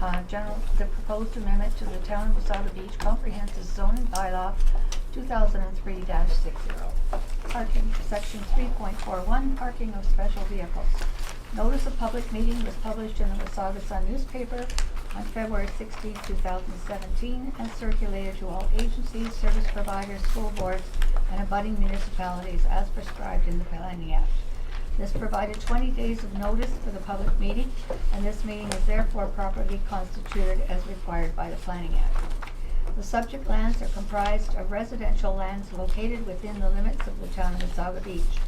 The proposed amendment to the Town of Wasaga Beach Comprehensive Zoning Bylaw 2003-60. Parking, section 3.41, parking of special vehicles. Notice of public meeting was published in the Wasaga Sun newspaper on February 16, 2017, and circulated to all agencies, service providers, school boards, and abutting municipalities as prescribed in the Planning Act. This provided 20 days of notice for the public meeting, and this meeting is therefore properly constituted as required by the Planning Act. The subject lands are comprised of residential lands located within the limits of the Town of Wasaga Beach.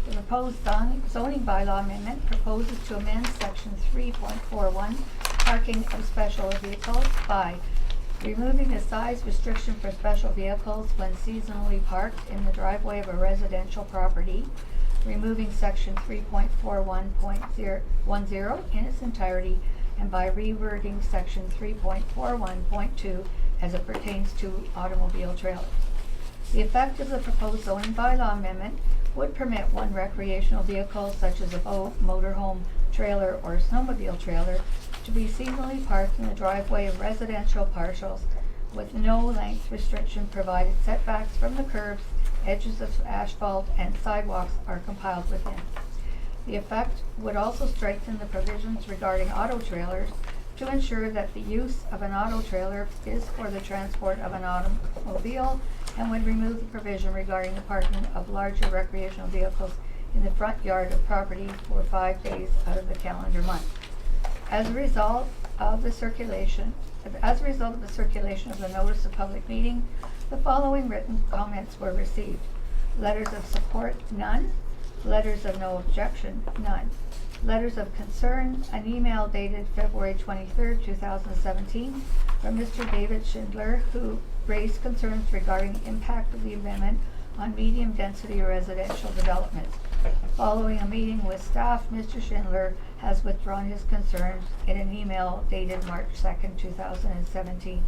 The proposed zoning bylaw amendment proposes to amend section 3.41, parking of special vehicles, by removing the size restriction for special vehicles when seasonally parked in the driveway of a residential property, removing section 3.41.10 in its entirety, and by rewording section 3.41.2 as it pertains to automobile trailers. The effect of the proposed zoning bylaw amendment would permit one recreational vehicle, such as a boat, motorhome, trailer, or snowmobile trailer, to be seasonally parked in the driveway of residential parcels with no length restriction, provided setbacks from the curbs, edges of asphalt, and sidewalks are compiled within. The effect would also strengthen the provisions regarding auto trailers to ensure that the use of an auto trailer is for the transport of an automobile, and would remove the provision regarding the parking of larger recreational vehicles in the front yard of property for 5 days out of the calendar month. As a result of the circulation of the notice of public meeting, the following written comments were received. Letters of support, none. Letters of no objection, none. Letters of concern, an email dated February 23rd, 2017, from Mr. David Schindler, who raised concerns regarding the impact of the amendment on medium density residential developments. Following a meeting with staff, Mr. Schindler has withdrawn his concerns in an email dated March 2nd, 2017.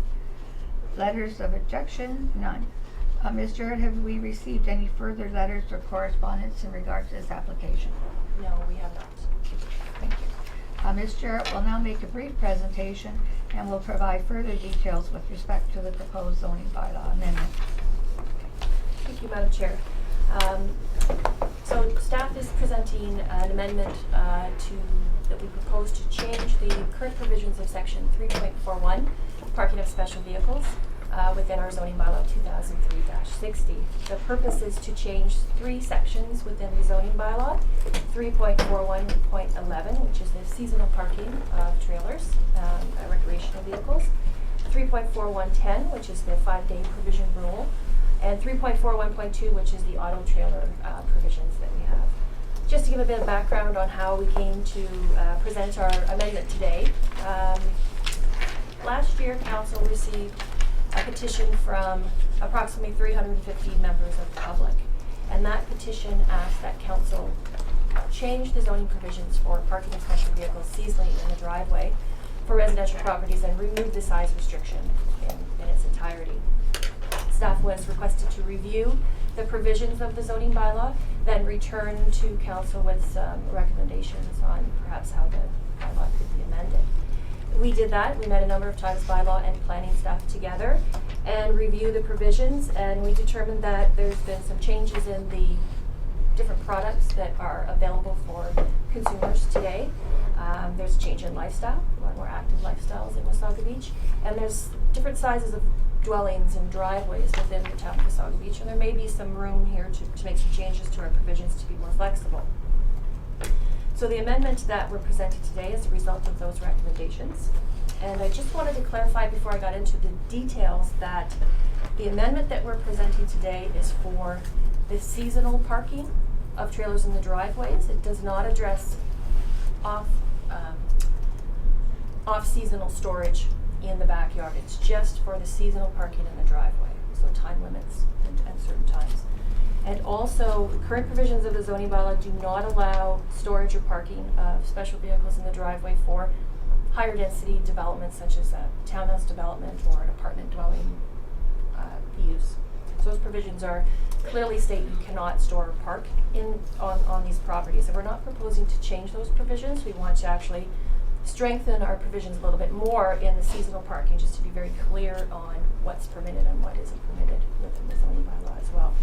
Letters of objection, none. Ms. Jarrett, have we received any further letters or correspondence in regard to this application? No, we have not. Thank you. Ms. Jarrett will now make a brief presentation and will provide further details with respect to the proposed zoning bylaw amendment. Thank you, Madam Chair. So staff is presenting an amendment that we propose to change the current provisions of section 3.41, parking of special vehicles, within our zoning bylaw 2003-60. The purpose is to change 3 sections within the zoning bylaw: 3.41.11, which is the seasonal parking of trailers, recreational vehicles; 3.41.10, which is the 5-day provision rule; and 3.41.2, which is the auto trailer provisions that we have. Just to give a bit of background on how we came to present our amendment today, last year Council received a petition from approximately 350 members of the public, and that petition asked that Council change the zoning provisions for parking of special vehicles seasonally in the driveway for residential properties and remove the size restriction in its entirety. Staff was requested to review the provisions of the zoning bylaw, then return to Council with some recommendations on perhaps how the bylaw could be amended. We did that. We met a number of times, bylaw and planning staff together, and reviewed the provisions, and we determined that there's been some changes in the different products that are available for consumers today. There's a change in lifestyle, more active lifestyles in Wasaga Beach, and there's different sizes of dwellings and driveways within the town of Wasaga Beach, and there may be some room here to make some changes to our provisions to be more flexible. So the amendment that we're presenting today is a result of those recommendations. And I just wanted to clarify before I got into the details that the amendment that we're presenting today is for the seasonal parking of trailers in the driveways. It does not address off-seasonal storage in the backyard. It's just for the seasonal parking in the driveway, so time limits and certain times. And also, current provisions of the zoning bylaw do not allow storage or parking of special vehicles in the driveway for higher density developments such as a townhouse development or an apartment dwelling use. So those provisions are clearly state you cannot store or park on these properties. And we're not proposing to change those provisions. We want to actually strengthen our provisions a little bit more in the seasonal parking, just to be very clear on what's permitted and what isn't permitted within the zoning bylaw as well.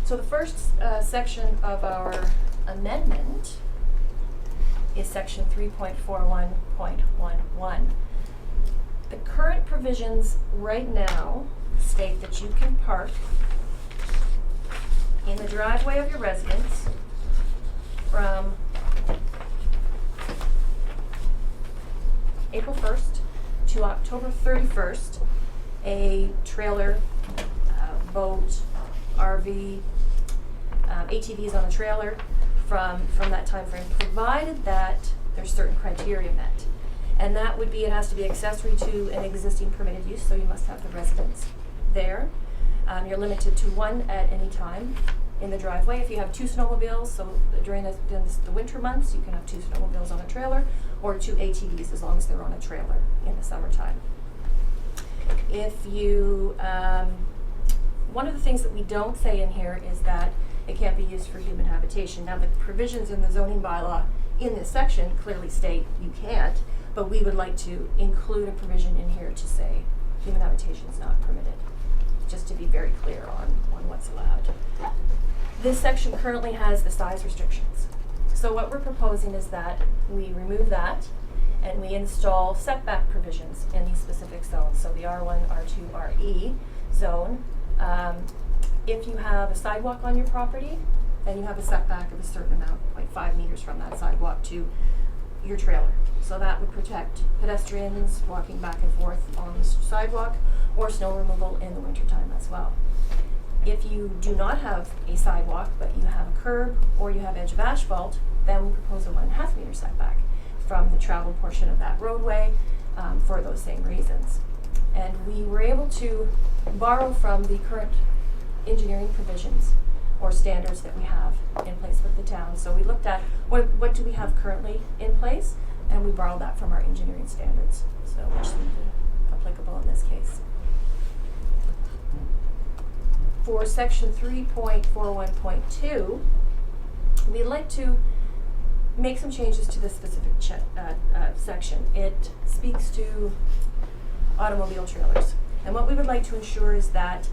So the first section of our amendment is section 3.41.11. The current provisions right now state that you can park in the driveway of your residence from April 1st to October 31st, a trailer, boat, RV, ATVs on a trailer from that time frame, provided that there's certain criteria met. And that would be, it has to be accessory to an existing permitted use, so you must have the residence there. You're limited to one at any time in the driveway. If you have 2 snowmobiles, so during the winter months, you can have 2 snowmobiles on a trailer, or 2 ATVs as long as they're on a trailer in the summertime. If you, one of the things that we don't say in here is that it can't be used for human habitation. Now, the provisions in the zoning bylaw in this section clearly state you can't, but we would like to include a provision in here to say human habitation is not permitted, just to be very clear on what's allowed. This section currently has the size restrictions. So what we're proposing is that we remove that and we install setback provisions in these specific zones. So the R1, R2, RE zone. If you have a sidewalk on your property, then you have a setback of a certain amount, like 5 meters from that sidewalk to your trailer. So that would protect pedestrians walking back and forth on the sidewalk, or snow removal in the wintertime as well. If you do not have a sidewalk, but you have a curb or you have edge of asphalt, then we propose a 1.5 meter setback from the travel portion of that roadway for those same reasons. And we were able to borrow from the current engineering provisions or standards that we have in place with the town. So we looked at what do we have currently in place, and we borrowed that from our engineering standards, so which seemed applicable in this case. For section 3.41.2, we'd like to make some changes to this specific section. It speaks to automobile trailers. And what we would like to ensure is that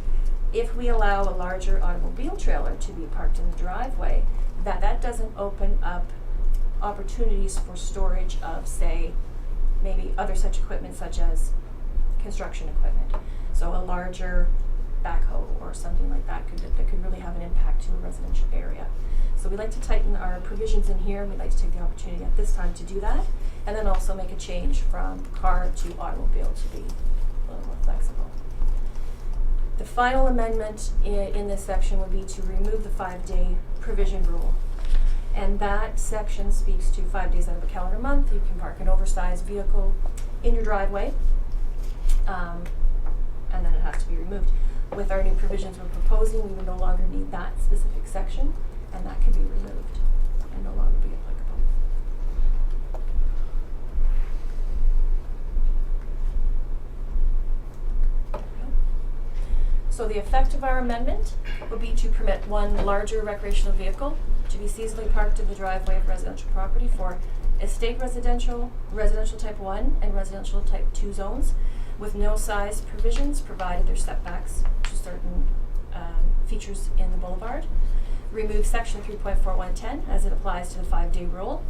if we allow a larger automobile trailer to be parked in the driveway, that doesn't open up opportunities for storage of, say, maybe other such equipment such as construction equipment. So a larger backhoe or something like that could really have an impact to a residential area. So we'd like to tighten our provisions in here, and we'd like to take the opportunity at this time to do that, and then also make a change from car to automobile to be a little more flexible. The final amendment in this section would be to remove the 5-day provision rule. And that section speaks to 5 days out of a calendar month. You can park an oversized vehicle in your driveway, and then it has to be removed. With our new provisions we're proposing, we would no longer need that specific section, and that can be removed and no longer be applicable. So the effect of our amendment would be to permit one larger recreational vehicle to be seasonally parked in the driveway of residential property for estate residential, residential type 1, and residential type 2 zones, with no size provisions provided there's setbacks to certain features in the boulevard. Remove section 3.4110 as it applies to the 5-day rule,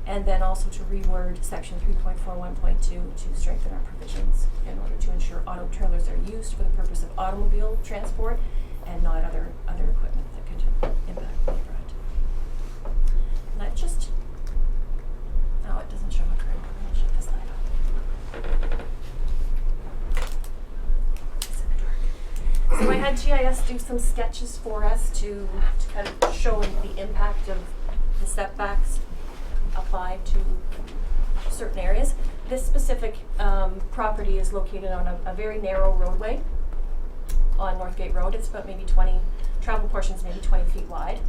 and then also to reword section 3.41.2 to strengthen our provisions in order to ensure auto trailers are used for the purpose of automobile transport and not other equipment that could impact the neighborhood. And that just, no, it doesn't show up right. I'll shut this light off. It's in the dark. So I had GIS do some sketches for us to kind of show the impact of the setbacks applied to certain areas. This specific property is located on a very narrow roadway on Northgate Road. It's about maybe 20, travel portions maybe 20 feet wide.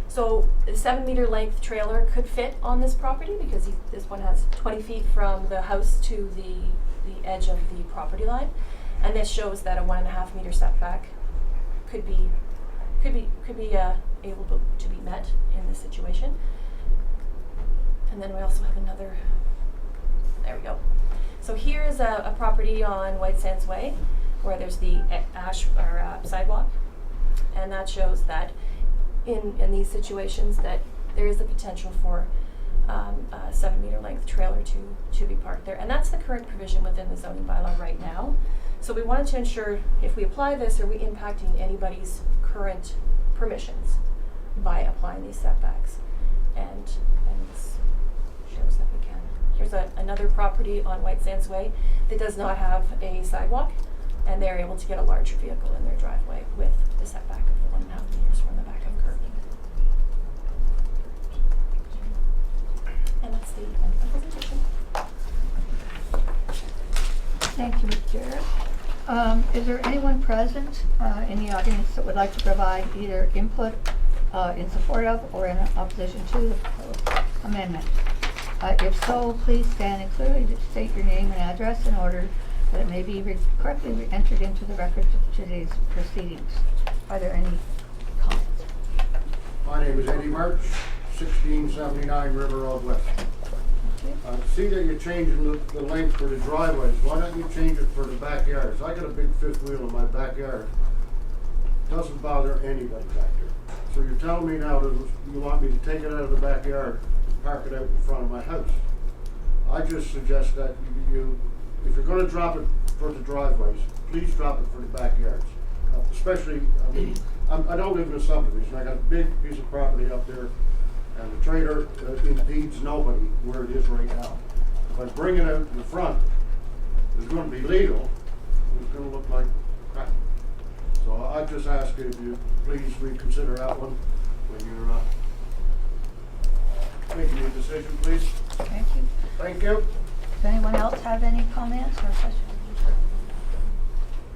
So the 7-meter length trailer could fit on this property because this one has 20 feet from the house to the edge of the property line. And this shows that a 1.5 meter setback could be able to be met in this situation. And then we also have another So here is a property on White Sands Way where there's the sidewalk, and that shows that in these situations that there is the potential for a 7-meter length trailer to be parked there, and that's the current provision within the zoning bylaw right now. So we wanted to ensure if we apply this, are we impacting anybody's current permissions by applying these setbacks, and this shows that we can. Here's another property on White Sands Way that does not have a sidewalk, and they're able to get a larger vehicle in their driveway with the setback of the 1.5 meters from the back of curb. And that's the end of the presentation. Thank you, Ms. Jarrett. Is there anyone present in the audience that would like to provide either input in support of or in opposition to the proposed amendment? If so, please stand and clearly state your name and address in order that it may be correctly entered into the records of today's proceedings. Are there any comments? My name is Eddie March, 1679 River Road West. See that you're changing the length for the driveways. Why don't you change it for the backyards? I got a big fifth wheel in my backyard. Doesn't bother anybody back there. So you're telling me now that you want me to take it out of the backyard and park it out in front of my house. I just suggest that if you're going to drop it for the driveways, please drop it for the backyards. Especially, I don't live in a subdivision. I got a big piece of property up there, and the trailer impedes nobody where it is right now. If I bring it out in the front, it's going to be legal. It's going to look like crap. So I just ask you if you please reconsider that one when you're making your decision, please. Thank you. Thank you. Does anyone else have any comments or questions?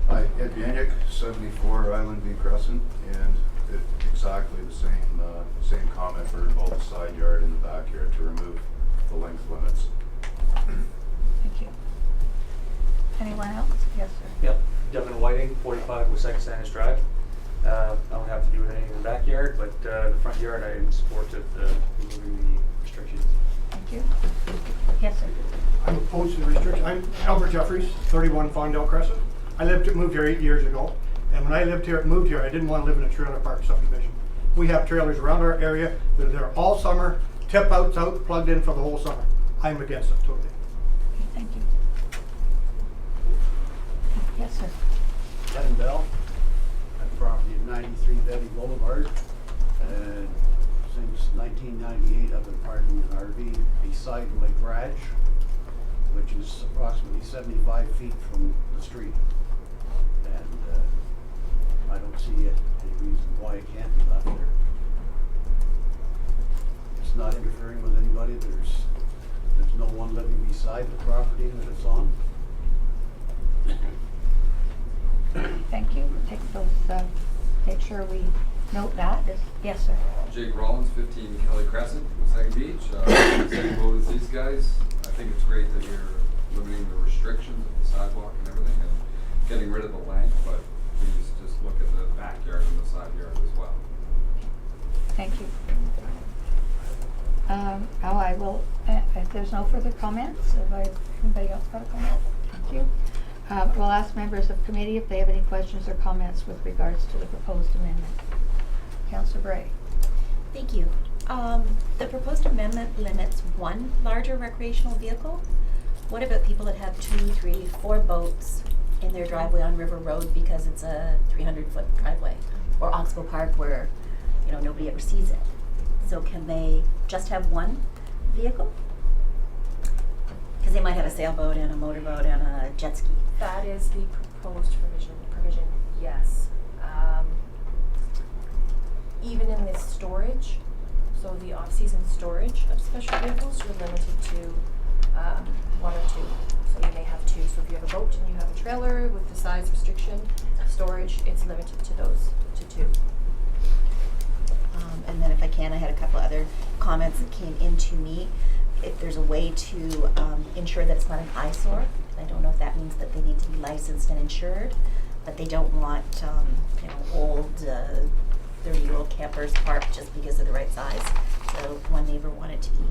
Hi, Ed Bieniek, 74 Island View Crescent, and exactly the same comment for both the side yard and the backyard to remove the length limits. Thank you. Anyone else? Yes, sir. Yep, Devin Whiting, 45 Wasaga Sanders Drive. I don't have to do anything in the backyard, but the front yard I am in support of removing the restrictions. Thank you. Yes, sir. I'm opposed to the restriction. I'm Albert Jeffries, 31 Fondell Crescent. I moved here 8 years ago, and when I moved here, I didn't want to live in a trailer park subdivision. We have trailers around our area that are there all summer, tip outs out, plugged in for the whole summer. I'm against it totally. Thank you. Yes, sir. Kevin Bell, at property at 93 Betty Boulevard, and since 1998 I've been parking an RV beside my garage, which is approximately 75 feet from the street, and I don't see any reason why it can't be left there. It's not interfering with anybody. There's no one living beside the property that it's on. Thank you. Take those, make sure we note that. Yes, sir. Jake Rollins, 15 Kelly Crescent, Wasaga Beach. Same boat as these guys. I think it's great that you're limiting the restrictions of the sidewalk and everything and getting rid of the length, but please just look at the backyard and the side yard as well. Thank you. Now I will, if there's no further comments, anybody else got a comment? Thank you. We'll ask members of committee if they have any questions or comments with regards to the proposed amendment. Councillor Bray. Thank you. The proposed amendment limits one larger recreational vehicle. What about people that have 2, 3, 4 boats in their driveway on River Road because it's a 300-foot driveway? Or Oxbow Park where, nobody ever sees it. So can they just have one vehicle? Because they might have a sailboat and a motorboat and a jet ski. That is the proposed provision, yes. Even in this storage, so the off-season storage of special vehicles, you're limited to 1 or 2. So you may have 2. So if you have a boat and you have a trailer with the size restriction, storage, it's limited to those, to 2. And then if I can, I had a couple other comments that came into me. If there's a way to ensure that it's not an eyesore, I don't know if that means that they need to be licensed and insured, but they don't want old 30-year-old campers parked just because of the right size. So one neighbor wanted to be,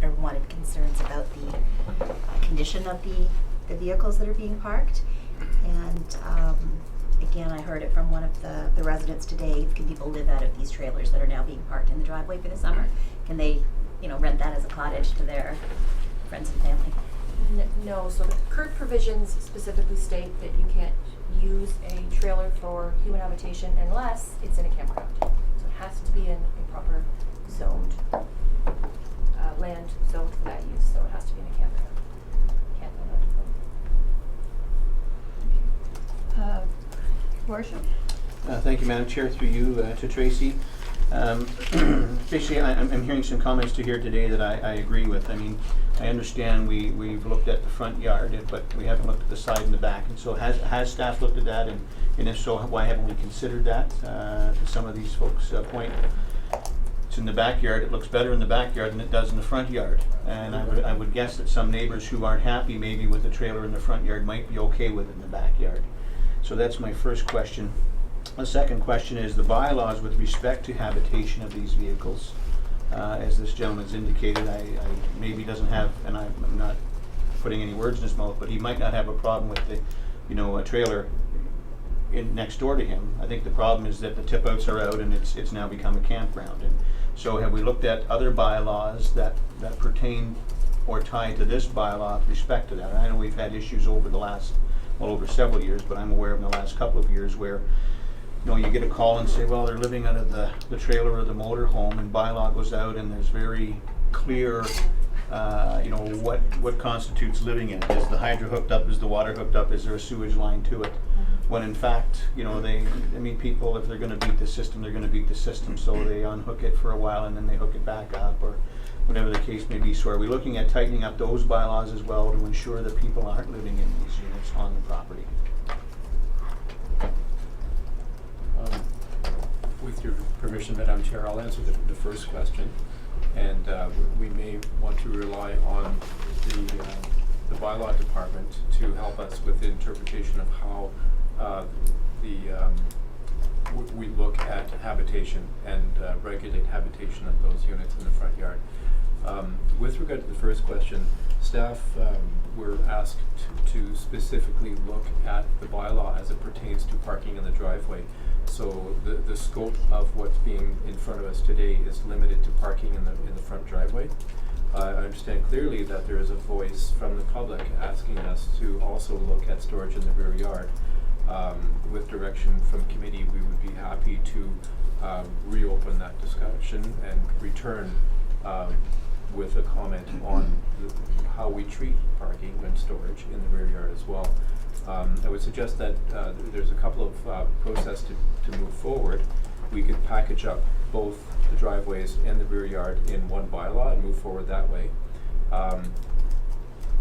or wanted concerns about the condition condition of the vehicles that are being parked. And again, I heard it from one of the residents today. Can people live out of these trailers that are now being parked in the driveway for the summer? Can they, rent that as a cottage to their friends and family? No, so the current provisions specifically state that you can't use a trailer for human habitation unless it's in a campground. So it has to be in a proper zoned, land zoned for that use, so it has to be in a campground. Can't live out of them. Worship? Thank you, Madam Chair, through you to Tracy. Basically, I'm hearing some comments to here today that I agree with. I mean, I understand we've looked at the front yard, but we haven't looked at the side and the back. And so has staff looked at that? And if so, why haven't we considered that? To some of these folks' point, it's in the backyard. It looks better in the backyard than it does in the front yard. And I would guess that some neighbors who aren't happy maybe with the trailer in the front yard might be okay with it in the backyard. So that's my first question. The second question is the bylaws with respect to habitation of these vehicles. As this gentleman's indicated, I maybe doesn't have, and I'm not putting any words in his mouth, but he might not have a problem with the, a trailer next door to him. I think the problem is that the tip outs are out and it's now become a campground. And so have we looked at other bylaws that pertain or tie to this bylaw with respect to that? And I know we've had issues over over several years, but I'm aware of in the last couple of years where you get a call and say, well, they're living out of the trailer or the motor home, and bylaw goes out and there's very clear, what constitutes living in it. Is the hydro hooked up? Is the water hooked up? Is there a sewage line to it? When in fact, people, if they're going to beat the system, they're going to beat the system. So they unhook it for a while and then they hook it back up, or whatever the case may be. So are we looking at tightening up those bylaws as well to ensure that people aren't living in these units on the property? With your permission, Madam Chair, I'll answer the first question. And we may want to rely on the bylaw department to help us with the interpretation of how we look at habitation and regulate habitation of those units in the front yard. With regard to the first question, staff were asked to specifically look at the bylaw as it pertains to parking in the driveway. So the scope of what's being in front of us today is limited to parking in the front driveway. I understand clearly that there is a voice from the public asking us to also look at storage in the rear yard. With direction from committee, we would be happy to reopen that discussion and return with a comment on how we treat parking and storage in the rear yard as well. I would suggest that there's a couple of process to move forward. We could package up both the driveways and the rear yard in one bylaw and move forward that way.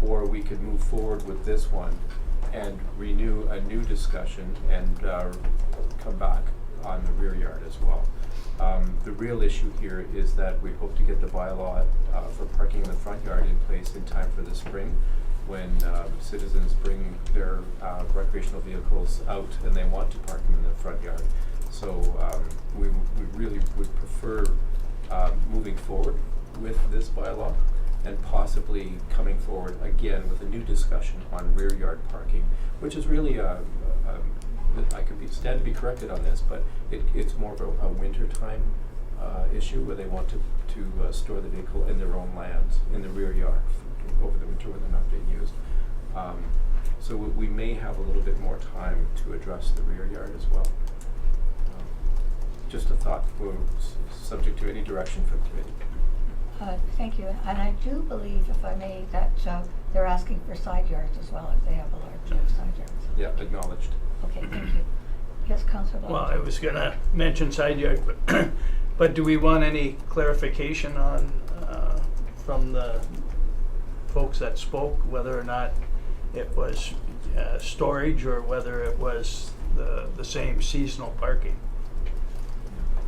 Or we could move forward with this one and renew a new discussion and come back on the rear yard as well. The real issue here is that we hope to get the bylaw for parking in the front yard in place in time for the spring, when citizens bring their recreational vehicles out and they want to park them in the front yard. So we really would prefer moving forward with this bylaw and possibly coming forward again with a new discussion on rear yard parking, which is really I could stand to be corrected on this, but it's more of a winter time issue where they want to store the vehicle in their own lands in the rear yard over the winter when they're not being used. So we may have a little bit more time to address the rear yard as well. Just a thought, subject to any direction from committee. Thank you. And I do believe, if I may, that they're asking for side yards as well, if they have a large side yards. Yeah, acknowledged. Okay, thank you. Yes, Councillor Well, I was gonna mention side yard, but do we want any clarification on, from the folks that spoke, whether or not it was storage or whether it was the same seasonal parking?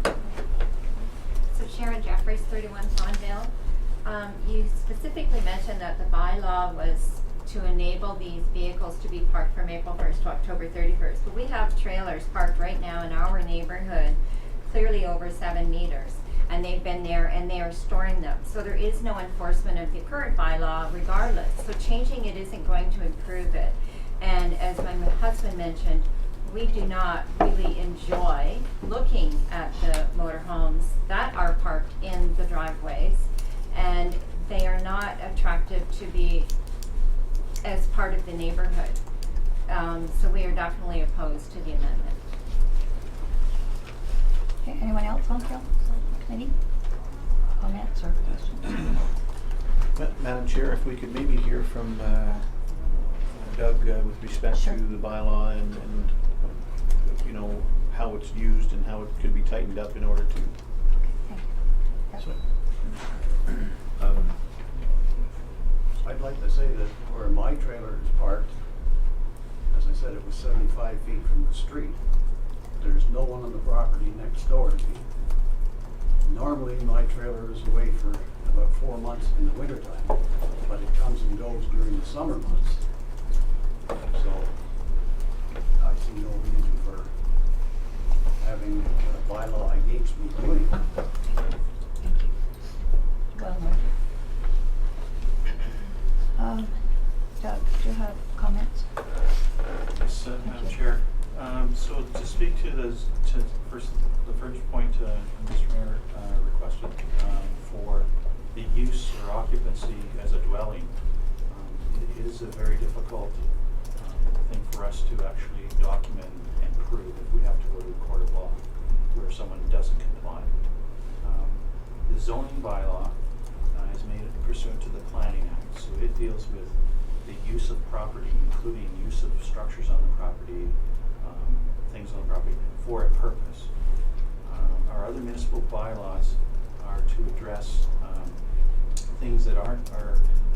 So Sharon Jeffries, 31 Fondale. You specifically mentioned that the bylaw was to enable these vehicles to be parked from April 1st to October 31st. But we have trailers parked right now in our neighborhood, clearly over 7 meters. and they've been there and they are storing them. So there is no enforcement of the current bylaw regardless. So changing it isn't going to improve it. And as my husband mentioned, we do not really enjoy looking at the motorhomes that are parked in the driveways, and they are not attractive to be as part of the neighborhood. So we are definitely opposed to the amendment. Okay, anyone else on council committee? Comments or questions? Madam Chair, if we could maybe hear from Doug with respect Sure. to the bylaw and you know, how it's used and how it could be tightened up in order to. Okay. I'd like to say that where my trailer is parked, as I said, it was 75 feet from the street. There's no one on the property next door to me. Normally, my trailer is away for about 4 months in the wintertime, but it comes and goes during the summer months. So I see no reason for having a bylaw against me doing it. Thank you. Well noted. Doug, do you have comments? Yes, Madam Chair. So to speak to the first point Mr. Mayor requested for the use or occupancy as a dwelling, it is a very difficult thing for us to actually document and prove if we have to go to a court of law where someone doesn't comply. The zoning bylaw is made pursuant to the Planning Act, so it deals with the use of property, including use of structures on the property, things on the property for a purpose. Our other municipal bylaws are to address things that are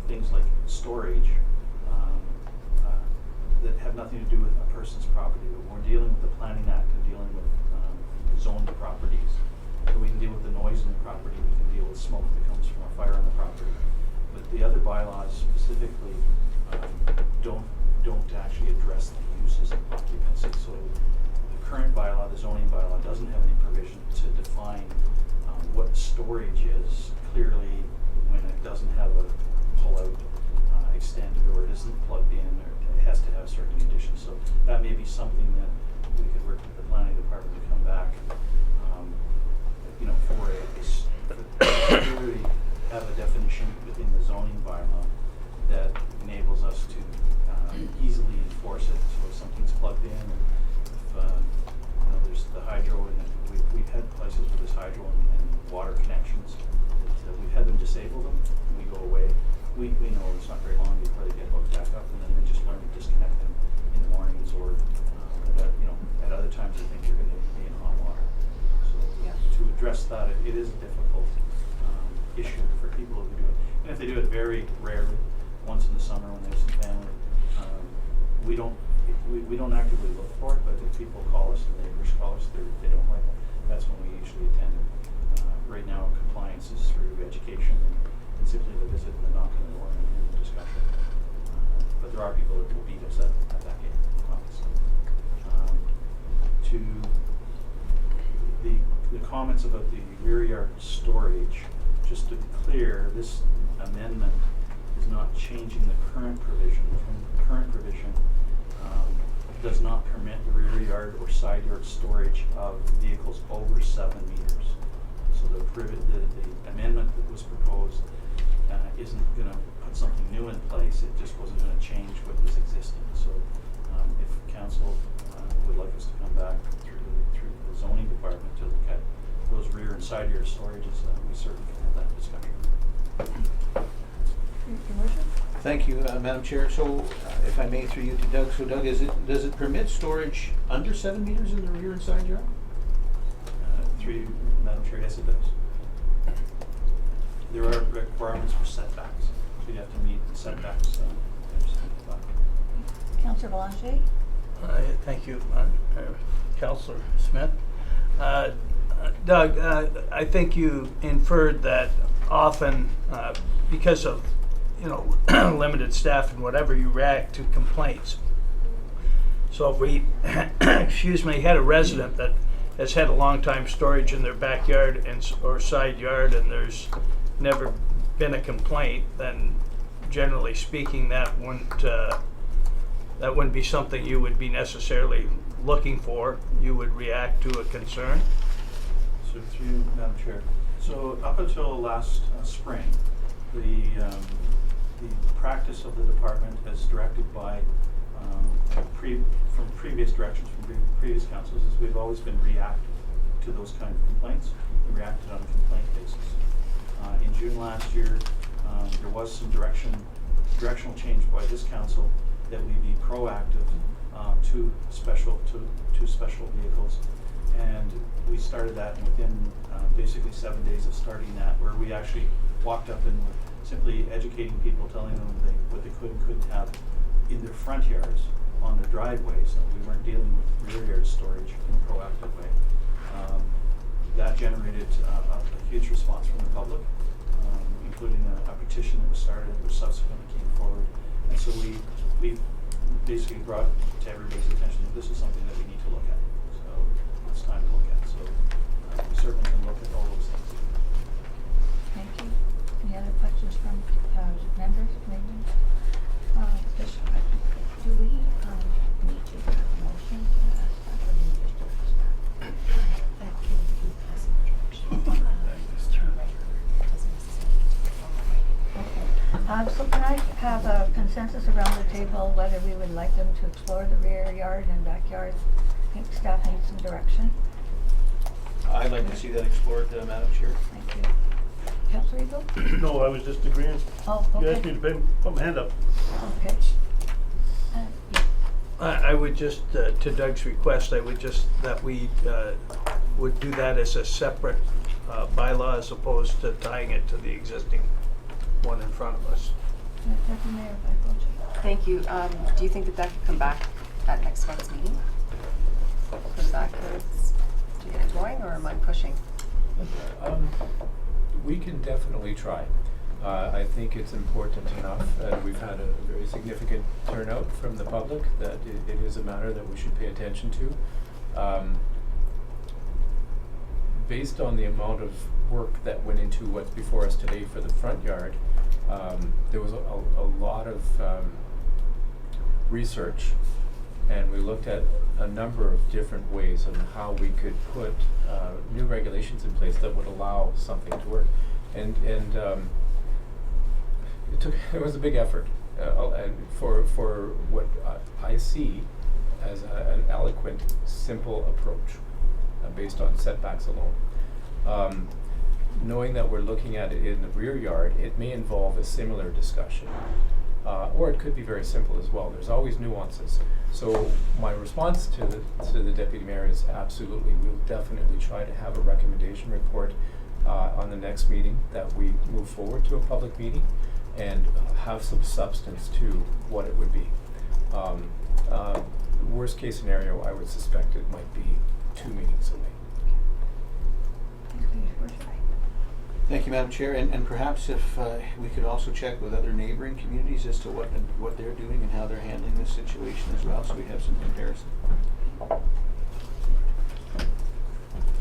things like storage that have nothing to do with a person's property. We're dealing with the Planning Act and dealing with zoned properties. So we can deal with the noise in the property, we can deal with smoke that comes from a fire on the property. But the other bylaws specifically don't actually address the uses of occupancy. So the current bylaw, the zoning bylaw, doesn't have any provision to define what storage is clearly when it doesn't have a pull-out extended or it isn't plugged in or it has to have certain conditions. So that may be something that we could work with the planning department to come back, you know, for clearly have a definition within the zoning bylaw that enables us to easily enforce it. So if something's plugged in, and if you know, there's the hydro, and we've had places where there's hydro and water connections that we've had them disable them, and we go away. We know it's not very long before they get hooked back up, and then they just learn to disconnect them in the mornings, or you know, at other times they think you're going to be in hot water. So to address that, it is a difficult issue for people who do it, and if they do it very rarely, once in the summer when there's some family, we don't actively look for it. But if people call us, the neighbors call us, they don't like it, that's when we usually attend it. Right now, compliance is through education and simply the visit and the knock on the door and the discussion. But there are people that will beat us at that game, obviously. To the comments about the rear yard storage, just to be clear, this amendment is not changing the current provision. The current provision does not permit rear yard or side yard storage of vehicles over 7 meters. So the amendment that was proposed isn't going to put something new in place. It just wasn't going to change what was existing. So if council would like us to come back through the zoning department to look at those rear and side yard storages, we certainly can have that discussion. Your worship? Thank you, Madam Chair. So, if I may, through you to Doug. So, Doug, does it permit storage under 7 meters in the rear and side yard? Through you, Madam Chair, yes it does. There are requirements for setbacks, so you have to meet the setbacks. Councillor Belanger? Thank you, Councillor Smith. Doug, I think you inferred that often, because of, you know, limited staff and whatever, you react to complaints. So if we, excuse me, had a resident that has had a long time storage in their backyard or side yard, and there's never been a complaint, then generally speaking, that wouldn't be something you would be necessarily looking for. You would react to a concern. So through you, Madam Chair. So up until last spring, the practice of the department, as directed by from previous directions from previous councils, is we've always been reactive to those kind of complaints. We reacted on a complaint basis. In June last year, there was some directional change by this council that we be proactive to special vehicles, and we started that within basically 7 days of starting that, where we actually walked up and were simply educating people, telling them what they could and couldn't have in their front yards, on their driveways. We weren't dealing with rear yard storage in a proactive way. That generated a huge response from the public, including a petition that was started, which subsequently came forward. And so we basically brought to everybody's attention that this is something that we need to look at. So it's time to look at. So we certainly can look at all those things. Thank you. Any other questions from members, committees? Do we need to have a motion to ask that, or do we just do it? That can be passed in direction. So can I have a consensus around the table whether we would like them to explore the rear yard and backyard? I think staff needs some direction. I'd like to see that explored, Madam Chair. Thank you. Councilor Eagle? No, I was just agreeing. Oh, okay. You asked me to put my hand up. Okay. Yeah. I would just, to Doug's request, I would just, that we would do that as a separate bylaw as opposed to tying it to the existing one in front of us. Deputy Mayor, if I vote you. Thank you. Do you think that could come back at next month's meeting? For that to get it going, or am I pushing? We can definitely try. I think it's important enough, we've had a very significant turnout from the public, that it is a matter that we should pay attention to. Based on the amount of work that went into what's before us today for the front yard, there was a lot of research, and we looked at a number of different ways on how we could put new regulations in place that would allow something to work. And it was a big effort, and for what I see as an eloquent, simple approach based on setbacks alone. Knowing that we're looking at it in the rear yard, it may involve a similar discussion, or it could be very simple as well. There's always nuances. So my response to the Deputy Mayor is absolutely, we'll definitely try to have a recommendation report on the next meeting, that we move forward to a public meeting and have some substance to what it would be. Worst case scenario, I would suspect it might be 2 meetings away. Thank you, Madam Chair, and perhaps if we could also check with other neighboring communities as to what they're doing and how they're handling this situation as well, so we have some comparison.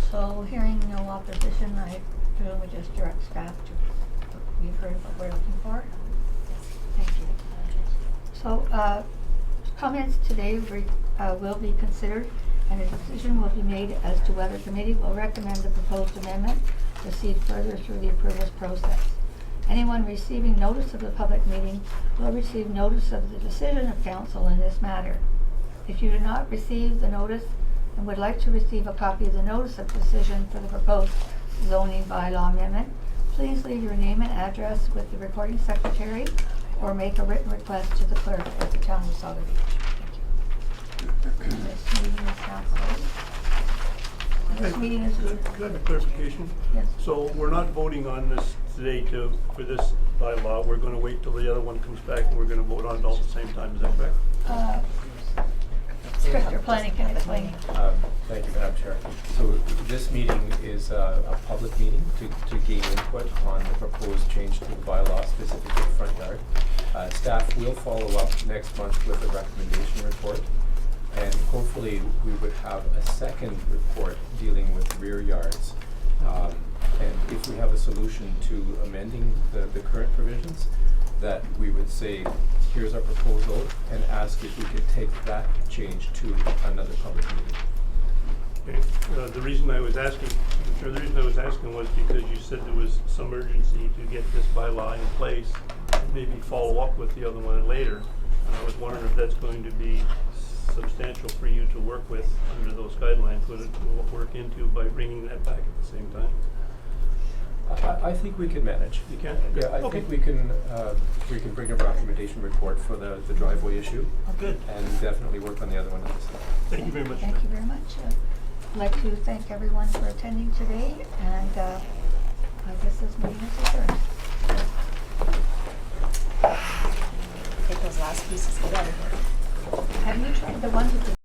So hearing no opposition, I feel we just direct staff to, you've heard what we're looking for? Thank you. So comments today will be considered, and a decision will be made as to whether committee will recommend the proposed amendment proceed further through the approvals process. Anyone receiving notice of the public meeting will receive notice of the decision of council in this matter. If you do not receive the notice and would like to receive a copy of the notice of decision for the proposed zoning bylaw amendment, please leave your name and address with the recording secretary or make a written request to the clerk at the town of Wasaga Beach. Thank you. This meeting is now closed. This meeting is Could I have a clarification? Yes. So we're not voting on this today for this bylaw. We're going to wait till the other one comes back, and we're going to vote on it all at the same time. Is that correct? Director Planning can explain. Thank you, Madam Chair. So this meeting is a public meeting to gain input on the proposed change to the bylaw, specifically the front yard. Staff will follow up next month with a recommendation report. And hopefully, we would have a second report dealing with rear yards. And if we have a solution to amending the current provisions, that we would say, here's our proposal, and ask if we could take that change to another public meeting. Okay. The reason I was asking was because you said there was some urgency to get this bylaw in place and maybe follow up with the other one later. And I was wondering if that's going to be substantial for you to work with under those guidelines. Would it work into by bringing that back at the same time? I think we can manage. You can? Yeah, I Okay. think we can bring a recommendation report for the driveway issue. Good. And definitely work on the other one at the same time. Thank you very much. Thank you very much. I'd like to thank everyone for attending today, and I guess this meeting is adjourned. Take those last pieces out of here. Have you tried the ones with the